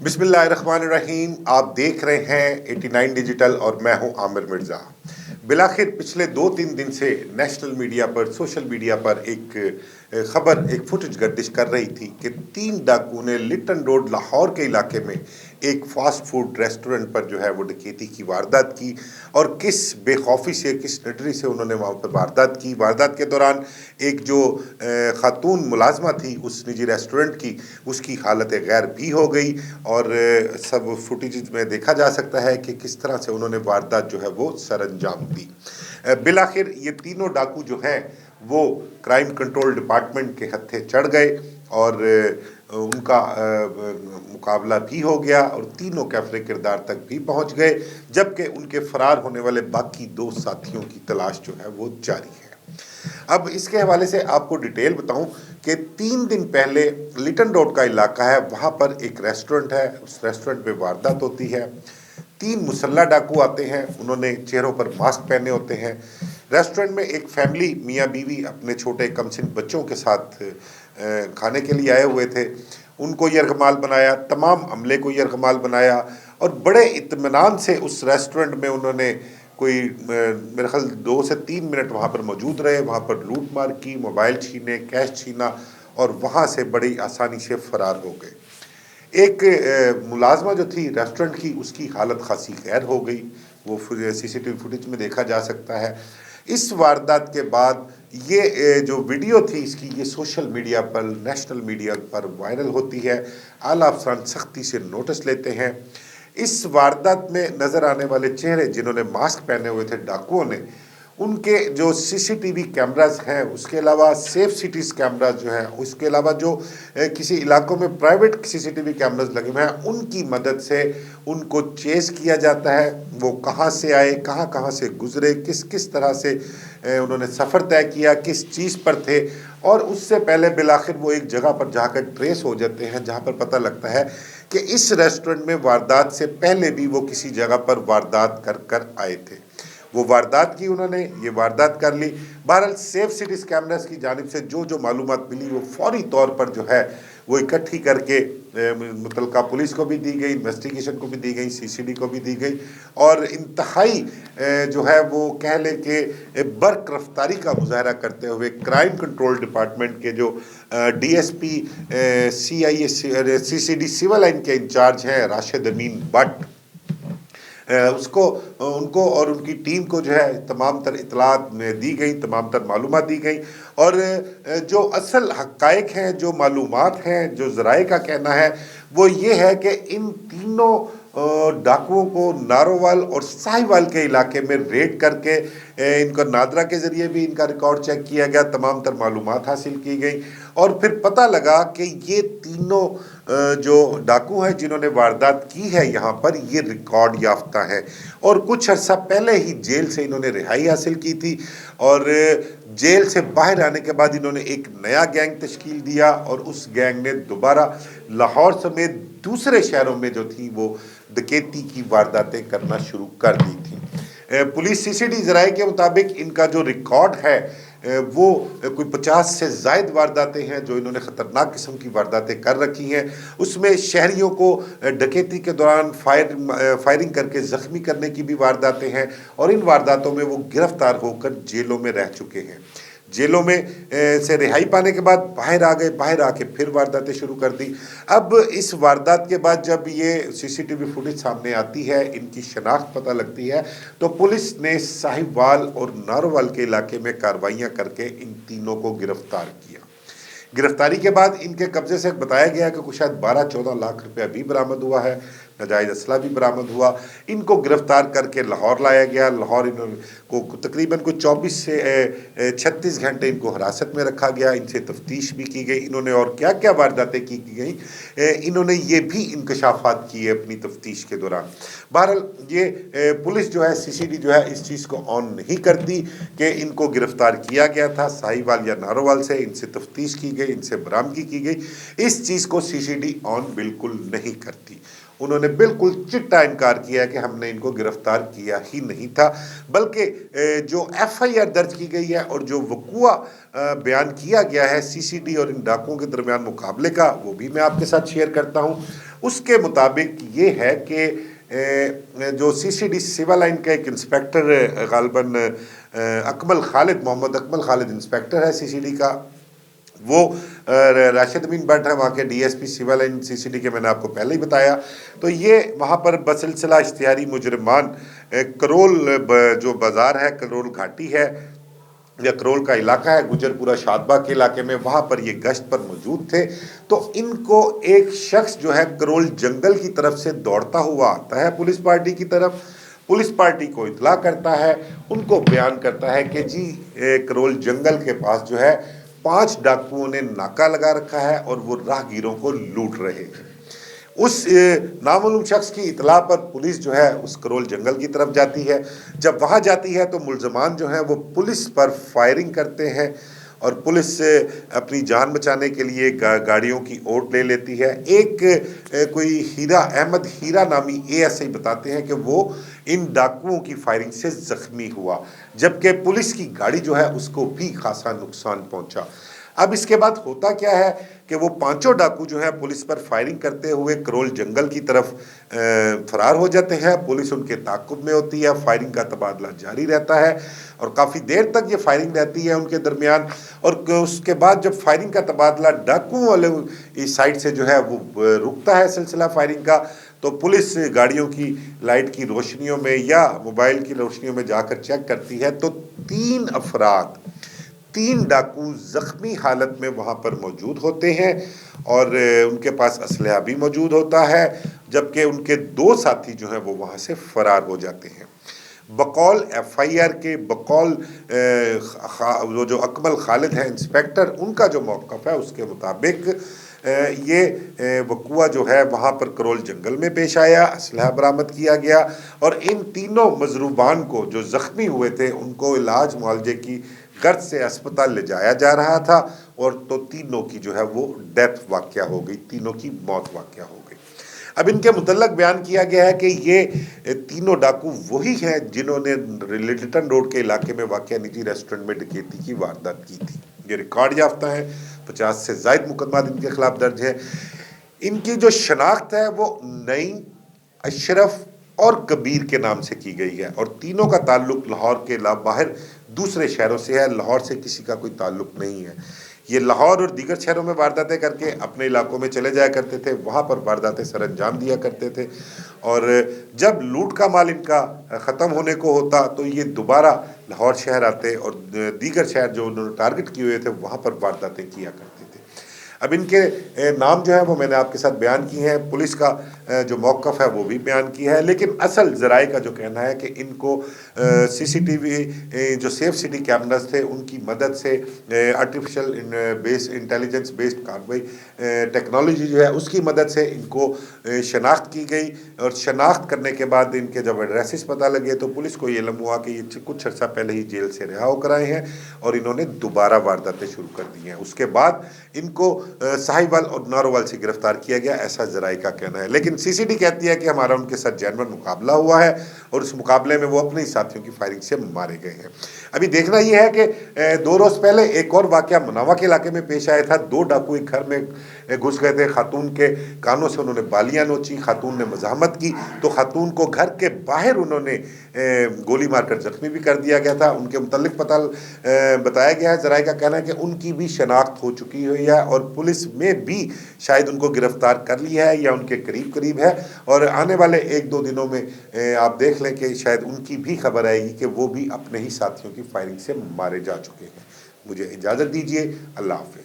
बिस्मिल्लाहिर्रहमानिर्रहीम। आप देख रहे हैं 89 डिजिटल और मैं हूं आमिर मिर्ज़ा। बिलाखिर पिछले 2-3 दिन से नेशनल मीडिया पर, सोशल मीडिया पर एक खबर, एक फुटेज गर्दिश कर रही थी कि 3 डाकुओं ने लिटन रोड लाहौर के इलाके में एक फास्ट फूड रेस्टोरेंट पर जो है वो डकैती की वारदात की और किस बेखौफी से, किस निडरी से उन्होंने वहाँ पर वारदात की। वारदात के दौरान एक जो खातून मुलाजमा थी उस निजी रेस्टोरेंट की, उसकी हालत गैर भी हो गई और सब फुटेज में देखा जा सकता है कि किस तरह से उन्होंने वारदात जो है वो सर अंजाम दी। बिलाखिर ये तीनों डाकू जो हैं वो क्राइम कंट्रोल डिपार्टमेंट के हत्थे चढ़ गए और उनका मुकाबला भी हो गया और तीनों कैफरे किरदार तक भी पहुंच गए, जबकि उनके फरार होने वाले बाकी 2 साथियों की तलाश जो है वो जारी है। अब इसके हवाले से आपको डिटेल बताऊं कि 3 दिन पहले लिटन रोड का इलाका है, वहाँ पर एक रेस्टोरेंट है, उस रेस्टोरेंट पे वारदात होती है। 3 मुसल्ला डाकू आते हैं, उन्होंने चेहरों पर मास्क पहने होते हैं। रेस्टोरेंट में एक फैमिली मियाँ बीवी अपने छोटे कमसिन बच्चों के साथ खाने के लिए आए हुए थे। उनको यरगमाल बनाया, तमाम अमले को यरगमाल बनाया और बड़े इत्मीनान से उस रेस्टोरेंट में उन्होंने कोई मेरे ख्याल 2 से 3 मिनट वहाँ पर मौजूद रहे। वहाँ पर लूट मार की, मोबाइल छीने, कैश छीना और वहाँ से बड़ी आसानी से फरार हो गए। एक मुलाजमा जो थी रेस्टोरेंट की, उसकी हालत खासी खैर हो गई, वो सीसीटीवी फुटेज में देखा जा सकता है। इस वारदात के बाद ये जो वीडियो थी इसकी, ये सोशल मीडिया पर, नेशनल मीडिया पर वायरल होती है। आला अफसरान सख्ती से नोटिस लेते हैं। इस वारदात में नज़र आने वाले चेहरे जिन्होंने मास्क पहने हुए थे डाकुओं ने, उनके जो सीसीटीवी कैमरास हैं, उसके अलावा सेफ सिटीज़ कैमरास जो हैं, उसके अलावा जो किसी इलाकों में प्राइवेट सीसीटीवी कैमरास लगे हुए हैं, उनकी मदद से उनको चेस किया जाता है। वो कहाँ से आए, कहाँ कहाँ से गुजरे, किस किस तरह से उन्होंने सफ़र तय किया, किस चीज़ पर थे, और उससे पहले बिलाखिर वो एक जगह पर जाकर ट्रेस हो जाते हैं जहाँ पर पता लगता है कि इस रेस्टोरेंट में वारदात से पहले भी वो किसी जगह पर वारदात कर कर आए थे। वो वारदात की, उन्होंने ये वारदात कर ली। बहरहाल सेफ सिटीज़ कैमरास की जानिब से जो जो मालूमात मिली वो फौरी तौर पर जो है वो इकट्ठी करके मुतलका पुलिस को भी दी गई, इन्वेस्टिगेशन को भी दी गई, सीसीडी को भी दी गई और इंतहाई जो है वो कह लें कि बर्क रफ्तारी का मुजाहरा करते हुए क्राइम कंट्रोल डिपार्टमेंट के जो DSP CIA CCD civil line के इंचार्ज हैं राशिद अमीन भट्ट, उनको और उनकी टीम को जो है तमाम तर इतलात दी गई, तमाम तर मालूमात दी गई और जो असल हक़ाइक़ हैं, जो मालूमात हैं, जो ज़राए का कहना है वो ये है कि इन तीनों डाकुओं को नारोवाल और साहिवाल के इलाके में रेड करके इनका नादरा के ज़रिए भी इनका रिकॉर्ड चेक किया गया, तमाम तर मालूमात हासिल की गई और फिर पता लगा कि ये तीनों जो डाकू हैं जिन्होंने वारदात की है यहाँ पर, ये रिकॉर्ड याफ्ता हैं और कुछ अर्सा पहले ही जेल से इन्होंने रिहाई हासिल की थी और जेल से बाहर आने के बाद इन्होंने एक नया गैंग तश्कील दिया और उस गैंग ने दोबारा लाहौर समेत दूसरे शहरों में जो थी वो डकैती की वारदातें करना शुरू कर दी थी। पुलिस सीसीडी ज़राए के मुताबिक इनका जो रिकॉर्ड है वो कोई 50 से ज़ायद वारदातें हैं जो इन्होंने ख़तरनाक किस्म की वारदातें कर रखी हैं। उसमें शहरियों को डकैती के दौरान फायरिंग करके ज़ख्मी करने की भी वारदातें हैं और इन वारदातों में वो गिरफ़्तार होकर जेलों में रह चुके हैं। जेलों में से रिहाई पाने के बाद बाहर आ गए, बाहर आके फिर वारदातें शुरू कर दी। अब इस वारदात के बाद जब ये सीसीटीवी फुटेज सामने आती है, इनकी शनाख्त पता लगती है, तो पुलिस ने साहिवाल और नारोवाल के इलाके में कार्रवाइयाँ करके इन तीनों को गिरफ्तार किया। गिरफ्तारी के बाद इनके कब्जे से बताया गया कि कुछ शायद 12-14 लाख रुपया भी बरामद हुआ है, नाजायज़ असला भी बरामद हुआ। इनको गिरफ़्तार करके लाहौर लाया गया। लाहौर इनको तकरीबन कोई 24 से 36 घंटे इनको हिरासत में रखा गया। इनसे तफ्तीश भी की गई, इन्होंने और क्या क्या वारदातें की गई इन्होंने ये भी इंकशाफात किए अपनी तफ्तीश के दौरान। बहरहाल ये पुलिस जो है, सीसीडी जो है, इस चीज़ को ऑन नहीं करती कि इनको गिरफ़्तार किया गया था साहिवाल या नारोवाल से, इनसे तफ्तीश की गई, इनसे बरामदगी की गई, इस चीज़ को सीसीडी ऑन बिल्कुल नहीं करती। उन्होंने बिल्कुल चिट्टा इनकार किया है कि हमने इनको गिरफ्तार किया ही नहीं था, बल्कि जो एफआईआर दर्ज की गई है और जो वक़ुआ बयान किया गया है सीसीडी और इन डाकुओं के दरमियान मुकाबले का, वो भी मैं आपके साथ शेयर करता हूँ। اس کے مطابق یہ ہے کہ جو سی سی ڈی سول لائن کا ایک انسپیکٹر غالباً محمد اکمل خالد انسپیکٹر ہے سی سی ڈی کا، وہ راشد امین بٹ ہے وہاں کے D S P civil line C C D کے، میں نے آپ کو پہلے ہی بتایا. تو یہ وہاں پر بسلسلہ اشتہاری مجرمان کرول جو بازار ہے، کرول گھاٹی ہے یا کرول کا علاقہ ہے گجرپورہ شادبہ کے علاقے میں، وہاں پر یہ گشت پر موجود تھے. تو ان کو ایک شخص جو ہے کرول جنگل کی طرف سے دوڑتا ہوا آتا ہے پولیس پارٹی کی طرف. پولیس پارٹی کو اطلاع کرتا ہے، ان کو بیان کرتا ہے کہ جی کرول جنگل کے پاس جو ہے 5 ڈاکوؤں نے ناکہ لگا رکھا ہے اور وہ راہگیروں کو لوٹ رہے ہیں. اس نامعلوم شخص کی اطلاع پر پولیس جو ہے اس کرول جنگل کی طرف جاتی ہے. جب وہاں جاتی ہے تو ملزمان جو ہیں وہ پولیس پر فائرنگ کرتے ہیں اور پولیس اپنی جان بچانے کے لیے گاڑیوں کی اوٹ لے لیتی ہے. ایک کوئی احمد ہیرا نامی اے ایس آئی بتاتے ہیں کہ وہ ان ڈاکوؤں کی فائرنگ سے زخمی ہوا، جبکہ پولیس کی گاڑی جو ہے اس کو بھی خاصا نقصان پہنچا. اب اس کے بعد ہوتا کیا ہے کہ وہ 5 ڈاکو جو ہیں پولیس پر فائرنگ کرتے ہوئے کرول جنگل کی طرف فرار ہو جاتے ہیں. پولیس ان کے تعاقب میں ہوتی ہے، فائرنگ کا تبادلہ جاری رہتا ہے اور کافی دیر تک یہ فائرنگ رہتی ہے ان کے درمیان. اور اس کے بعد جب فائرنگ کا تبادلہ ڈاکوؤں والے اس سائڈ سے جو ہے وہ رکتا ہے سلسلہ فائرنگ کا، تو پولیس گاڑیوں کی لائٹ کی روشنیوں میں یا موبائل کی روشنیوں میں جا کر چیک کرتی ہے تو 3 ڈاکو زخمی حالت میں وہاں پر موجود ہوتے ہیں اور ان کے پاس اسلحہ بھی موجود ہوتا ہے، جبکہ ان کے 2 ساتھی جو ہیں وہ وہاں سے فرار ہو جاتے ہیں. بقول ایف آئی آر کے، بقول جو اکمل خالد ہیں انسپیکٹر، ان کا جو موقف ہے اس کے مطابق یہ وقوعہ جو ہے وہاں پر کرول جنگل میں پیش آیا، اسلحہ برآمد کیا گیا اور ان تینوں مضروبان کو جو زخمی ہوئے تھے ان کو علاج معالجے کی غرض سے اسپتال لے جایا جا رہا تھا اور تو تینوں کی جو ہے وہ ڈیتھ واقعہ ہو گئی، تینوں کی موت واقعہ ہو گئی. اب ان کے متعلق بیان کیا گیا ہے کہ یہ تینوں ڈاکو وہی ہیں جنہوں نے لٹن روڈ کے علاقے میں واقع نجی ریسٹورنٹ میں ڈکیتی کی واردات کی تھی. یہ ریکارڈ یافتہ ہیں، 50 سے زائد مقدمات ان کے خلاف درج ہیں. ان کی جو شناخت ہے وہ نعیم، اشرف اور کبیر کے نام سے کی گئی ہے اور تینوں کا تعلق لاہور کے باہر دوسرے شہروں سے ہے، لاہور سے کسی کا کوئی تعلق نہیں ہے. یہ لاہور اور دیگر شہروں میں وارداتیں کر کے اپنے علاقوں میں چلے جایا کرتے تھے، وہاں پر وارداتیں سر انجام دیا کرتے تھے اور جب لوٹ کا مال ان کا ختم ہونے کو ہوتا تو یہ دوبارہ لاہور شہر آتے اور دیگر شہر جو انہوں نے ٹارگٹ کیے ہوئے تھے وہاں پر وارداتیں کیا کرتے تھے. اب ان کے نام جو ہے وہ میں نے آپ کے ساتھ بیان کی ہیں، پولیس کا جو موقف ہے وہ بھی بیان کیا ہے، لیکن اصل ذرائع کا جو کہنا ہے کہ ان کو سی سی ٹی وی جو سیف سٹی کیمراز تھے ان کی مدد سے آرٹیفیشل انٹیلیجنس بیسڈ کاروائی ٹیکنالوجی جو ہے اس کی مدد سے ان کو شناخت کی گئی اور شناخت کرنے کے بعد ان کے جب ایڈریسز پتہ لگے تو پولیس کو یہ علم ہوا کہ یہ کچھ عرصہ پہلے ہی جیل سے رہا ہو کر آئے ہیں اور انہوں نے دوبارہ وارداتیں شروع کر دی ہیں. اس کے بعد ان کو ساہیوال اور ناروال سے گرفتار کیا گیا، ایسا ذرائع کا کہنا ہے. لیکن سی سی ڈی کہتی ہے کہ ہمارا ان کے ساتھ جینوئن مقابلہ ہوا ہے اور اس مقابلے میں وہ اپنے ہی ساتھیوں کی فائرنگ سے مارے گئے ہیں. ابھی دیکھنا یہ ہے کہ 2 روز پہلے ایک اور واقعہ مناوا کے علاقے میں پیش آیا تھا. 2 ڈاکو ایک گھر میں گھس گئے تھے، خاتون کے کانوں سے انہوں نے بالیاں نوچی، خاتون نے مزاحمت کی تو خاتون کو گھر کے باہر انہوں نے گولی مار کر زخمی بھی کر دیا گیا تھا. ان کے متعلق بتایا گیا ہے، ذرائع کا کہنا ہے کہ ان کی بھی شناخت ہو چکی ہوئی ہے اور پولیس میں بھی شاید ان کو گرفتار کر لیا ہے یا ان کے قریب ہے اور آنے والے 1-2 دنوں میں آپ دیکھ لیں کہ شاید ان کی بھی خبر آئے گی کہ وہ بھی اپنے ہی ساتھیوں کی فائرنگ سے مارے جا چکے ہیں. مجھے اجازت دیجیے، اللہ حافظ.